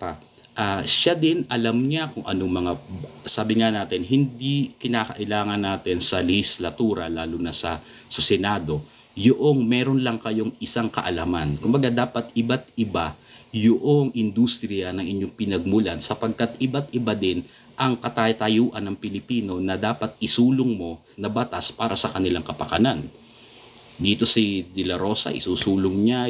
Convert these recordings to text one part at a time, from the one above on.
pa, siya din alam niya kung anong mga, sabi nga natin, hindi kinakailangan natin sa legislatura, lalo na sa Senado, yung meron lang kayong isang kaalaman. Kumbaga dapat iba't iba yung industriya ng inyong pinagmulan, sapagkat iba't iba din ang katayuan ng Pilipino na dapat isulong mo na batas para sa kanilang kapakanan. Dito si De La Rosa, isusulong niya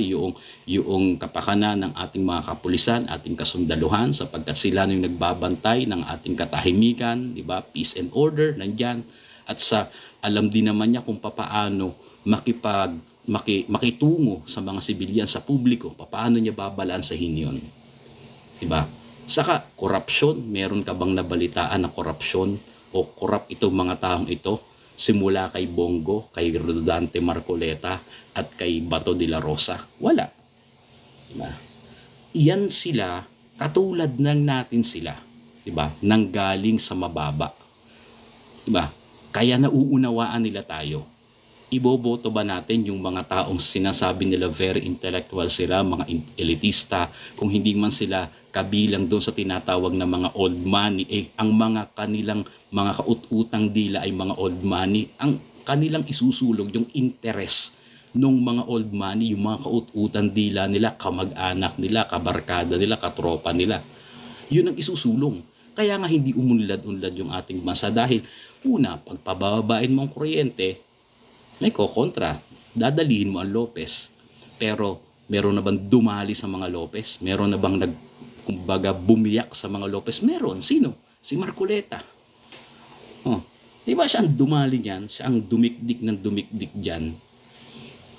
yung kapakanan ng ating mga kapulisan, ating kasundaluhan, sapagkat sila yung nagbabantay ng ating katahimikan, di ba? Peace and order nandyan. At alam din naman niya kung paano makitungo sa mga sibilyan, sa publiko, paano niya babalansahin yun. Diba? Saka, korupsyon, meron ka bang nabalitaan na korupsyon o korap itong mga taong ito? Simula kay Bongo, kay Rodante Marcoleta, at kay Bato de la Rosa? Wala. Diba? Iyan sila, katulad ng natin sila. Diba? Nanggaling sa mababa. Diba? Kaya nauunawaan nila tayo. Iboboto ba natin yung mga taong sinasabi nila very intellectual sila, mga elitista, kung hindi man sila kabilang doon sa tinatawag na mga old money, ang mga kanilang mga kaut-utang dila ay mga old money, ang kanilang isusulog yung interest ng mga old money, yung mga kaut-utang dila nila, kamag-anak nila, kabarkada nila, katropa nila. Yun ang isusulong. Kaya nga hindi umunlad-unlad yung ating bansa dahil una, pagpababain mo ang kuryente, may kokontra, dadalihin mo ang Lopez. Pero meron na bang dumali sa mga Lopez? Meron na bang kumbaga bumiyak sa mga Lopez? Meron. Sino? Si Marcoleta. Diba siya ang dumali niyan? Siya ang dumikdik ng dumikdik dyan.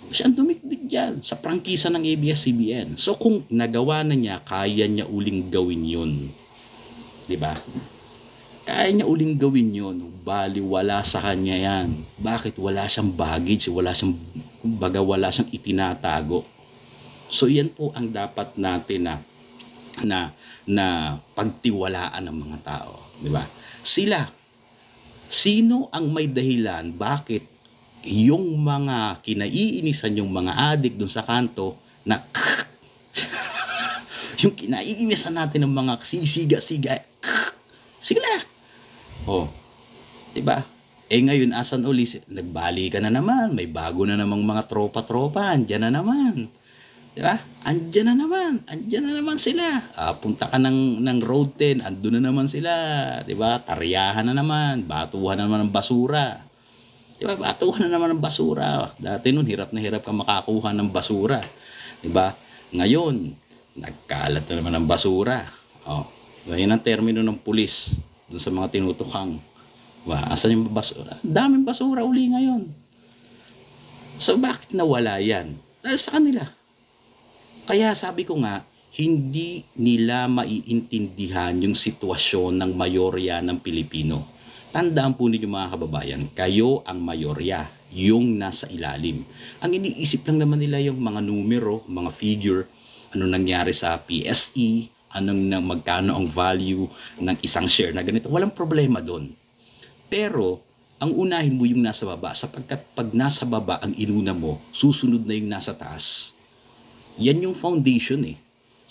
Siya ang dumikdik dyan sa prangkisa ng ABS-CBN. So kung nagawa na niya, kaya niya uling gawin yun. Diba? Kaya niya uling gawin yun. Bali, wala sa kanya yan. Bakit? Wala siyang baggage. Wala siyang itinatago. So yan po ang dapat natin na pagtiwalaan ng mga tao. Diba? Sila. Sino ang may dahilan? Bakit yung mga kinaiinisan, yung mga adik dun sa kanto na yung kinaiinisan natin ng mga sisiga-siga, sila. Diba? Ngayon, asan uli? Nagbali ka na naman. May bago na namang mga tropa-tropa. Andyan na naman. Diba? Andyan na naman sila. Punta ka ng Road 10. Andun na naman sila. Diba? Taryahan na naman. Batuhan na naman ng basura. Diba? Batuhan na naman ng basura. Dati nun, hirap na hirap ka makakuha ng basura. Diba? Ngayon, nagkalat na naman ng basura. Ngayon ang termino ng pulis dun sa mga tinutukang. Asan yung basura? Daming basura uli ngayon. So bakit nawala yan? Dahil sa kanila. Kaya sabi ko nga, hindi nila maiintindihan yung sitwasyon ng mayorya ng Pilipino. Tandaan po ninyo mga kababayan, kayo ang mayorya, yung nasa ilalim. Ang iniisip lang naman nila yung mga numero, mga figure, ano nangyari sa PSE, magkano ang value ng isang share na ganito. Walang problema doon. Pero, ang unahin mo yung nasa baba, sapagkat pag nasa baba ang inuna mo, susunod na yung nasa taas. Yan yung foundation eh.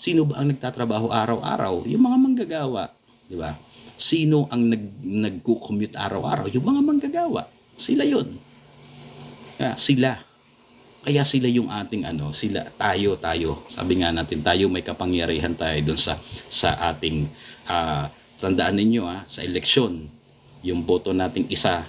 Sino ba ang nagtatrabaho araw-araw? Yung mga manggagawa. Di ba? Sino ang nag-commute araw-araw? Yung mga manggagawa. Sila yun. Sila. Kaya sila yung ating tayo. Sabi nga natin, tayo may kapangyarihan tayo doon sa ating, tandaan ninyo sa eleksyon, yung boto nating isa,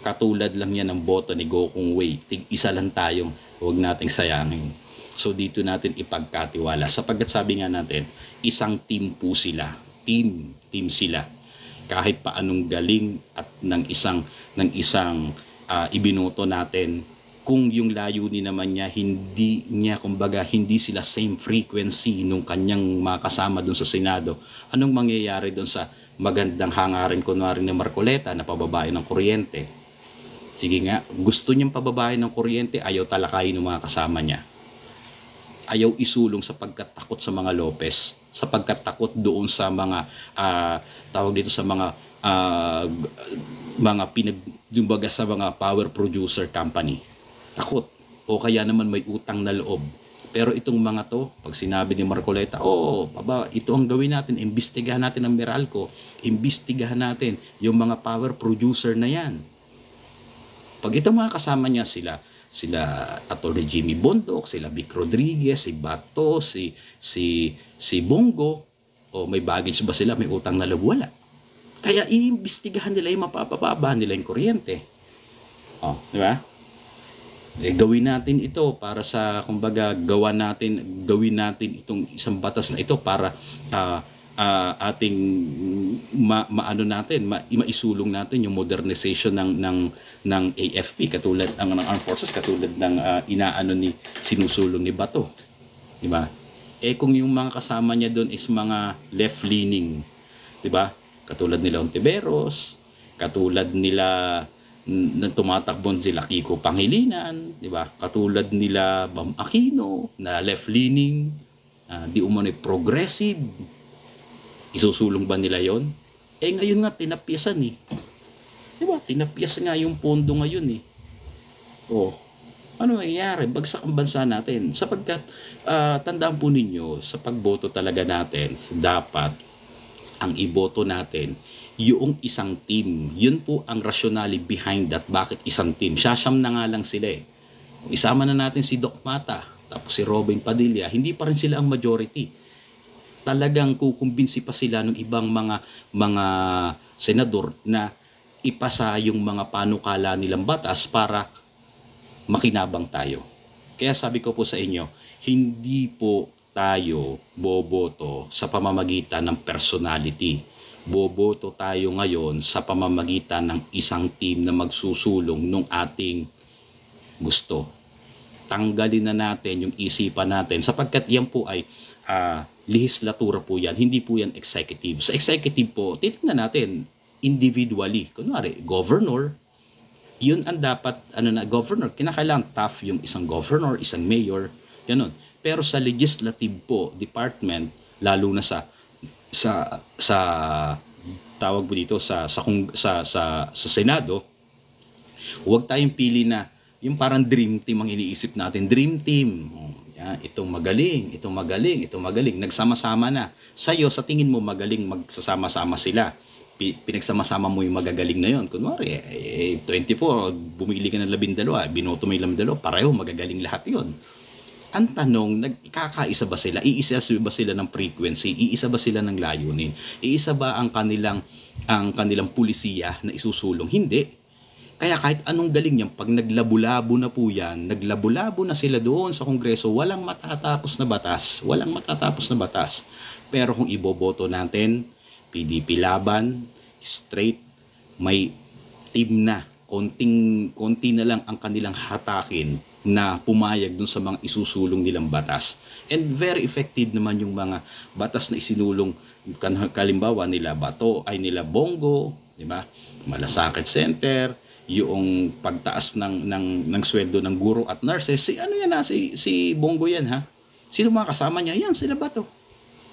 katulad lang yan ng boto ni Gokong Wei. Isa lang tayong, huwag nating sayangin. So dito natin ipagkatiwala. Sapagkat sabi nga natin, isang team po sila. Team sila. Kahit paanong galing at ng isang ibinoto natin, kung yung layunin naman niya, hindi sila same frequency nung kanyang makasama doon sa Senado, anong mangyayari doon sa magandang hangarin kunwari ni Marcoleta na pababain ng kuryente? Sige nga, gusto niyang pababain ng kuryente, ayaw talakayin ng mga kasama niya. Ayaw isulong sapagkat takot sa mga Lopez, sapagkat takot doon sa mga sa mga power producer company. Takot. O kaya naman may utang na loob. Pero itong mga to, pag sinabi ni Marcoleta, ito ang gawin natin, imbestigahan natin ang Meralco, imbestigahan natin yung mga power producer na yan. Pag itong mga kasama niya, sila Atty. Jimmy Bondoc, sila Vic Rodriguez, si Bato, si Bongo, may baggage ba sila, may utang na loob? Wala. Kaya iimbestigahan nila yung mapapababa nila yung kuryente. Di ba? Gawin natin ito para sa, kumbaga, gawin natin itong isang batas na ito para ating maisulong natin yung modernization ng AFP, katulad ng Armed Forces, katulad ng sinusulong ni Bato, di ba? Kung yung mga kasama niya doon is mga left leaning, di ba? Katulad nila Ontiveros, katulad nila na tumatakbon sila Kiko Pangilinan, di ba? Katulad nila Bam Aquino na left-leaning, di umano'y progressive. Isusulong ba nila yon? Ngayon nga tinapyasan eh. Di ba? Tinapyasan nga yung pondo ngayon eh. Ano mangyayari? Bagsak ang bansa natin. Sapagkat tandaan po ninyo, sa pagboto talaga natin, dapat ang iboto natin yung isang team. Yun po ang rationale behind that. Bakit isang team? Siyam na nga lang sila eh. Isama na natin si Doc Mata, tapos si Robin Padilla, hindi pa rin sila ang majority. Talagang kukumbinsi pa sila ng ibang mga senador na ipasa yung mga panukala nilang batas para makinabang tayo. Kaya sabi ko po sa inyo, hindi po tayo boboto sa pamamagitan ng personality. Boboto tayo ngayon sa pamamagitan ng isang team na magsusulong ng ating gusto. Tanggalin na natin yung isipan natin, sapagkat yan po ay lehislatura po yan, hindi po yan executive. Sa executive po, titingnan natin individually. Kunwari, governor, yun ang dapat, governor, kinakailangan tough yung isang governor, isang mayor, ganun. Pero sa legislative po, department, lalo na sa tawag po dito sa Senado, huwag tayong pili na yung parang dream team ang iniisip natin. Dream team. Itong magaling, itong magaling, itong magaling. Nagsama-sama na. Sa'yo, sa tingin mo magaling, magsasama-sama sila. Pinagsama-sama mo yung magagaling na yon. Kunwari, 24, bumili ka ng 12, binoto mo yung 12, pareho, magagaling lahat yon. Ang tanong, nagkakaisa ba sila? Iisa ba sila ng frequency? Iisa ba sila ng layunin? Iisa ba ang kanilang pulisiya na isusulong? Hindi. Kaya kahit anong galing yan, pag naglabo-labo na po yan, naglabo-labo na sila doon sa Kongreso, walang matatapos na batas. Walang matatapos na batas. Pero kung iboboto natin, PDP laban, straight, may team na. Konti na lang ang kanilang hatakin na pumayag dun sa mga isusulong nilang batas. And very effective naman yung mga batas na isinulong, kalimbawa nila Bato ay nila Bongo, di ba? Malasakit Center, yung pagtaas ng sweldo ng guro at nurses. Si Bongo yan ha. Sino mga kasama niya? Yan, sila Bato.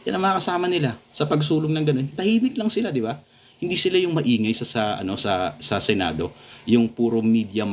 Yan ang mga kasama nila sa pagsulong ng ganun. Tahimik lang sila, di ba? Hindi sila yung maingay sa Senado, yung puro media